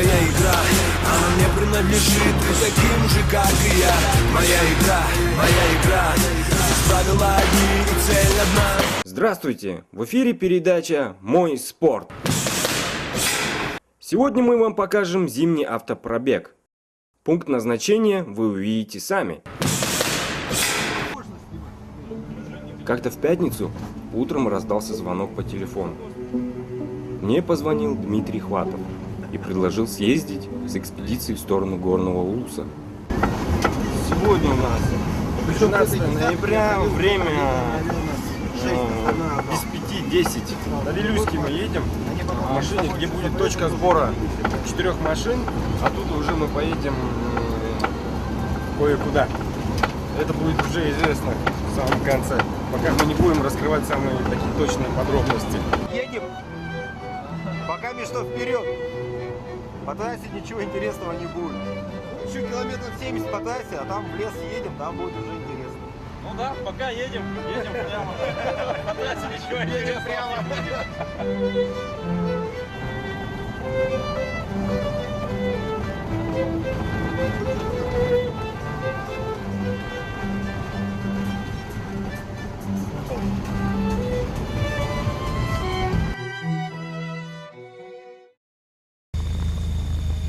моя игра, она мне принадлежит, ты таким же, как и я. Моя игра, здесь правила одни и цель одна. Здравствуйте! В эфире передача «Мой спорт». Сегодня мы вам покажем зимний автопробег. Пункт назначения вы увидите сами. Как-то в пятницу утром раздался звонок по телефону. Мне позвонил Дмитрий Хватов и предложил съездить с экспедицией в сторону Горного Улуса. Сегодня у нас 16 ноября, время без 5-10. На Вилюйский мы едем в машине, где будет точка сбора 4 машин, оттуда уже мы поедем кое-куда. Это будет уже известно в самом конце, пока мы не будем раскрывать самые такие точные подробности. Едем, пока что вперед, по трассе ничего интересного не будет. Еще километров 70 по трассе, а там в лес едем, там будет уже интересно. Ну да, пока едем прямо. По трассе ничего не прямо.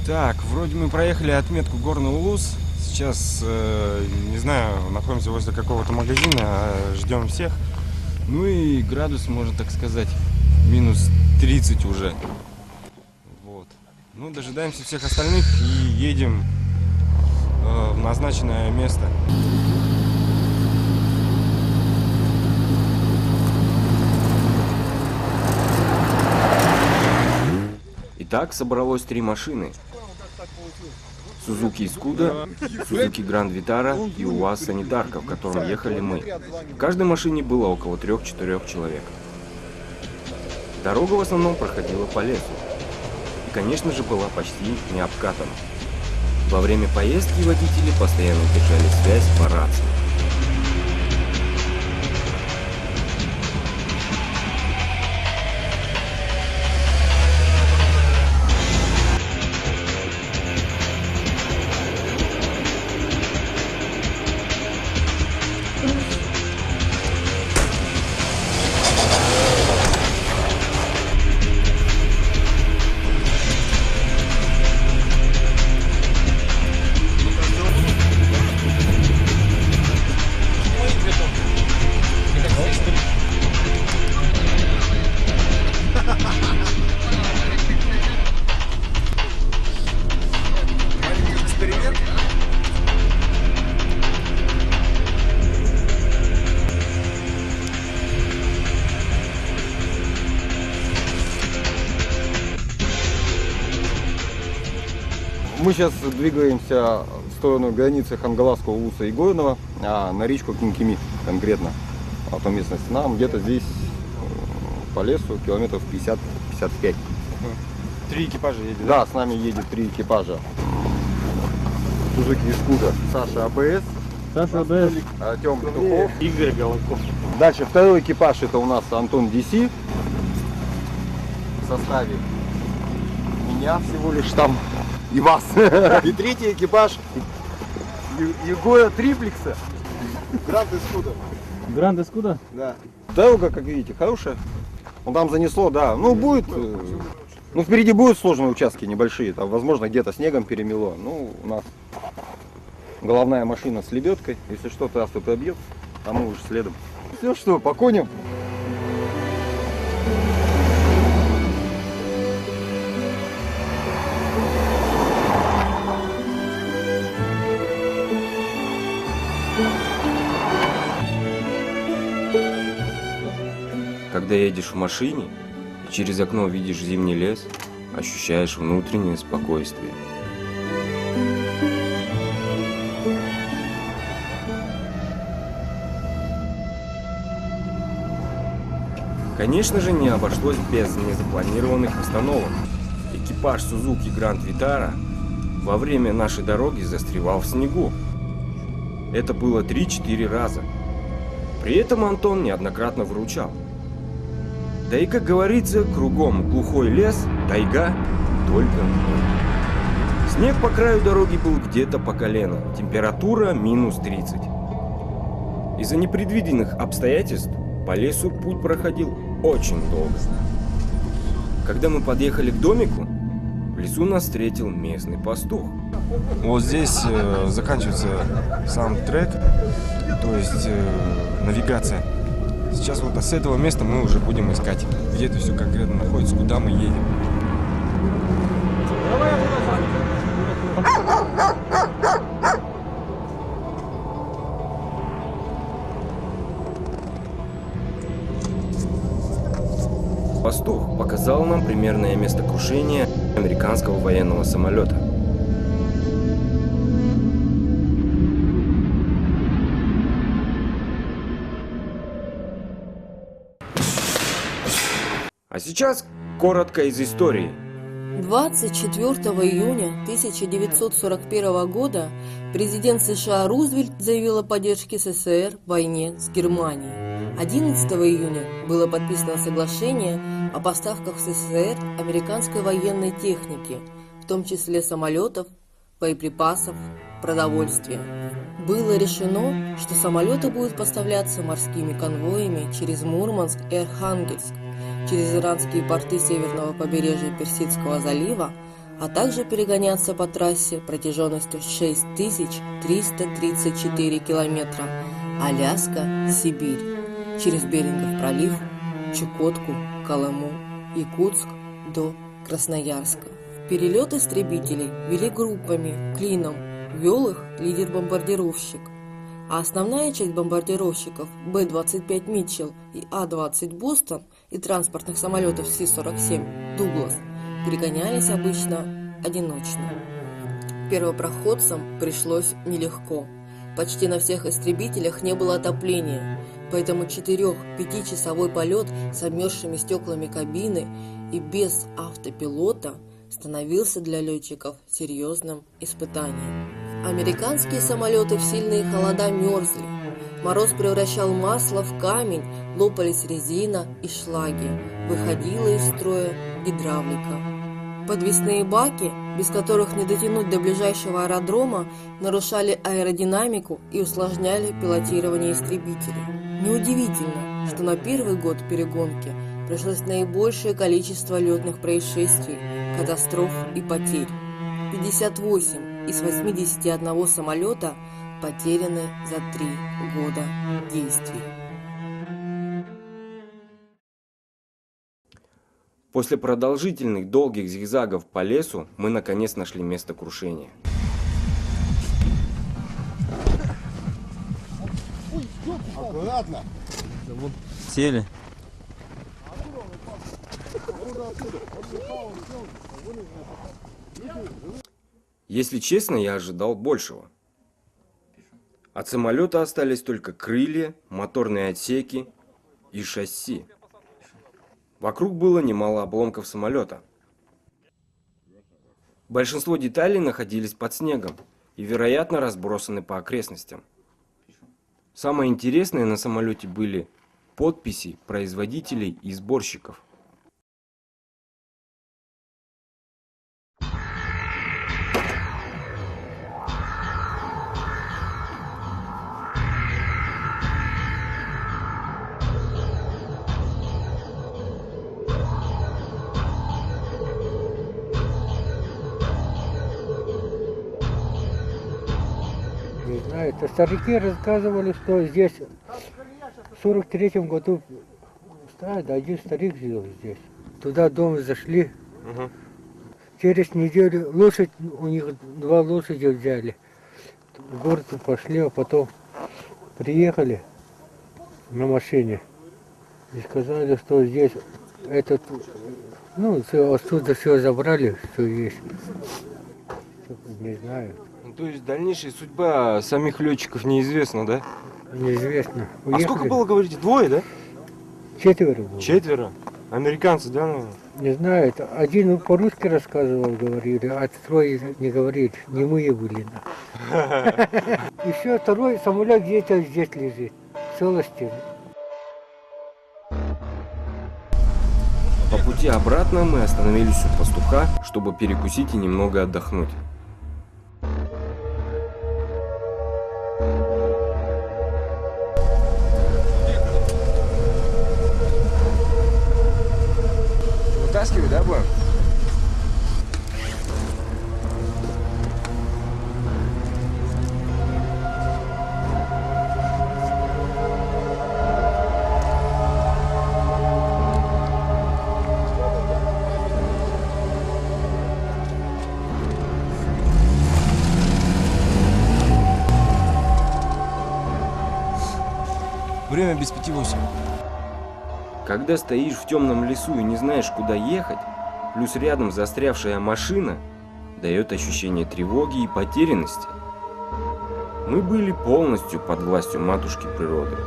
Так, вроде мы проехали отметку Горный Улус. Сейчас, не знаю, находимся возле какого-то магазина, ждем всех. Ну и градус, можно так сказать, минус 30 уже. Вот. Ну, дожидаемся всех остальных и едем в назначенное место. Итак, собралось 3 машины. Suzuki Skoda, Suzuki Grand Vitara и УАЗ Санитарка, в котором ехали мы. В каждой машине было около 3-4 человек. Дорога в основном проходила по лесу. И, конечно же, была почти не обкатана. Во время поездки водители постоянно держали связь по рации. Мы сейчас двигаемся в сторону границы Хангаласского улуса и Горного, на речку Кинкими конкретно. А то местность нам где-то здесь по лесу километров 50-55. 3 экипажа едет? Да, с нами едет 3 экипажа. Suzuki Skoda, Саша АБС, Артем Петухов, Игорь Голоков. Дальше второй экипаж, это у нас Антон DC в составе меня всего лишь там и вас. И третий экипаж Егора Триплекса, Гранд Скуда. Гранд Скуда? Да. Дорога, как видите, хорошая. Он там занесло, да. Ну будет, ну впереди будут сложные участки небольшие. Там, возможно, где-то снегом перемело. Ну у нас головная машина с лебедкой. Если что, трассу пробьет, а мы уже следом. Все что, по коням. Когда едешь в машине и через окно видишь зимний лес, ощущаешь внутреннее спокойствие. Конечно же, не обошлось без незапланированных остановок. Экипаж Suzuki Grand Vitara во время нашей дороги застревал в снегу. Это было 3-4 раза. При этом Антон неоднократно выручал. Да и, как говорится, кругом глухой лес, тайга, только мы. Снег по краю дороги был где-то по колено, температура минус 30. Из-за непредвиденных обстоятельств по лесу путь проходил очень долго. Когда мы подъехали к домику, в лесу нас встретил местный пастух. Вот здесь заканчивается сам трек, то есть навигация. Сейчас вот с этого места мы уже будем искать, где это все конкретно находится, куда мы едем. Пастух показал нам примерное место крушения американского военного самолета. А сейчас коротко из истории. 24 июня 1941 года президент США Рузвельт заявил о поддержке СССР в войне с Германией. 11 июня было подписано соглашение о поставках в СССР американской военной техники, в том числе самолетов, боеприпасов, продовольствия. Было решено, что самолеты будут поставляться морскими конвоями через Мурманск и Архангельск, через иранские порты северного побережья Персидского залива, а также перегоняться по трассе протяженностью 6334 километра Аляска-Сибирь, через Берингов пролив, Чукотку, Колыму, Якутск до Красноярска. Перелет истребителей вели группами, клином, вел их лидер-бомбардировщик. А основная часть бомбардировщиков Б-25 Митчелл и А-20 Бостон и транспортных самолетов Си-47 Дуглас перегонялись обычно одиночно. Первопроходцам пришлось нелегко. Почти на всех истребителях не было отопления, поэтому 4-5-часовой полет с обмерзшими стеклами кабины и без автопилота становился для летчиков серьезным испытанием. Американские самолеты в сильные холода мерзли. Мороз превращал масло в камень, лопались резина и шлаги, выходила из строя гидравлика. Подвесные баки, без которых не дотянуть до ближайшего аэродрома, нарушали аэродинамику и усложняли пилотирование истребителей. Неудивительно, что на первый год перегонки пришлось наибольшее количество летных происшествий, катастроф и потерь. 58 из 81 самолета потеряны за 3 года действий. После продолжительных долгих зигзагов по лесу мы наконец нашли место крушения. Аккуратно. Сели. Если честно, я ожидал большего. От самолета остались только крылья, моторные отсеки и шасси. Вокруг было немало обломков самолета. Большинство деталей находились под снегом и, вероятно, разбросаны по окрестностям. Самое интересное на самолете были подписи производителей и сборщиков. Не знаю, это старики рассказывали, что здесь в 43-м году один старик жил здесь. Туда дом зашли. Через неделю лошадь, у них 2 лошади взяли. В город пошли, а потом приехали на машине и сказали, что здесь этот, все, отсюда все забрали, что есть. Не знаю. То есть дальнейшая судьба самих летчиков неизвестна, да? Неизвестно. А сколько было, говорите, 2, да? 4 было. 4? Американцы, да, наверное? Не знаю, это один по-русски рассказывал, говорили, а 2 не говорит, немые были. Еще 2 самолет где-то здесь лежит, в целости. По пути обратно мы остановились у пастуха, чтобы перекусить и немного отдохнуть. вытаскивать, да, будем? Время без 5:08. Когда стоишь в темном лесу и не знаешь, куда ехать, плюс рядом застрявшая машина, дает ощущение тревоги и потерянности. Мы были полностью под властью матушки природы.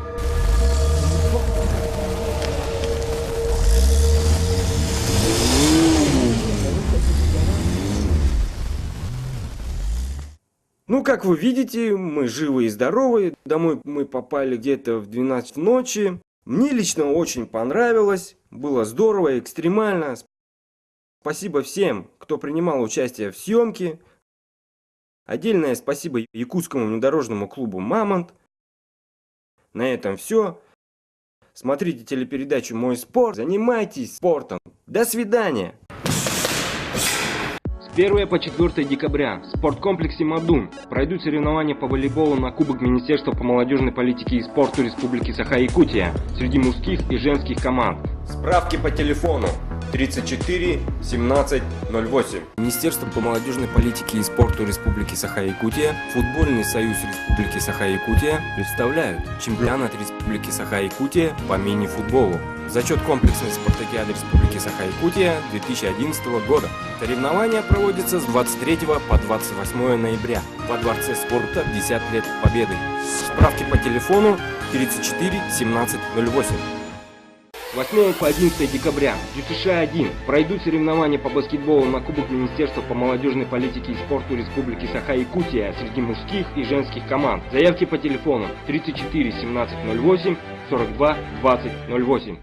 Ну, как вы видите, мы живы и здоровы. Домой мы попали где-то в 12 ночи. Мне лично очень понравилось. Было здорово, экстремально. Спасибо всем, кто принимал участие в съемке. Отдельное спасибо Якутскому внедорожному клубу «Мамонт». На этом все. Смотрите телепередачу «Мой спорт». Занимайтесь спортом. До свидания. С 1 по 4 декабря в спорткомплексе «Мадун» пройдут соревнования по волейболу на Кубок Министерства по молодежной политике и спорту Республики Саха-Якутия среди мужских и женских команд. Справки по телефону 34 17 08. Министерство по молодежной политике и спорту Республики Саха-Якутия, Футбольный союз Республики Саха-Якутия представляют чемпионат Республики Саха-Якутия по мини-футболу. Зачет комплексной спартакиады Республики Саха-Якутия 2011 года. Соревнования проводятся с 23 по 28 ноября во Дворце спорта 50 лет Победы. Справки по телефону 34 17 08. С 8 по 11 декабря в ДЮСШ-1 пройдут соревнования по баскетболу на Кубок Министерства по молодежной политике и спорту Республики Саха-Якутия среди мужских и женских команд. Заявки по телефону 34 17 08 42 20 08.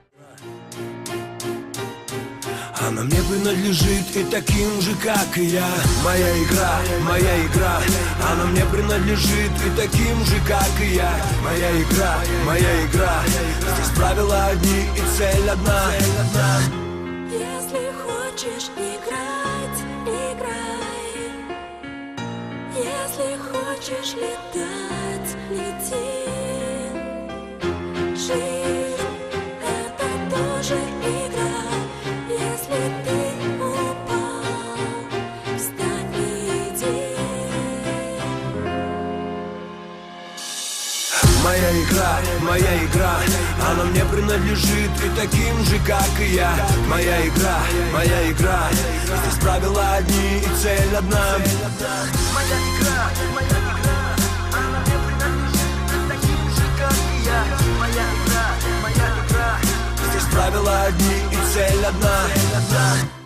Она мне принадлежит и таким же, как и я. Моя игра, моя игра. Она мне принадлежит и таким же, как и я. Моя игра, моя игра. Здесь правила одни и цель одна. Если хочешь играть, играй. Если хочешь летать, лети. Жизнь — это тоже игра. Если ты упал, встань и иди. Моя игра, она мне принадлежит и таким же, как и я. Моя игра, здесь правила одни и цель одна. Моя игра, она мне принадлежит и таким же, как и я. Моя игра, здесь правила одни и цель одна.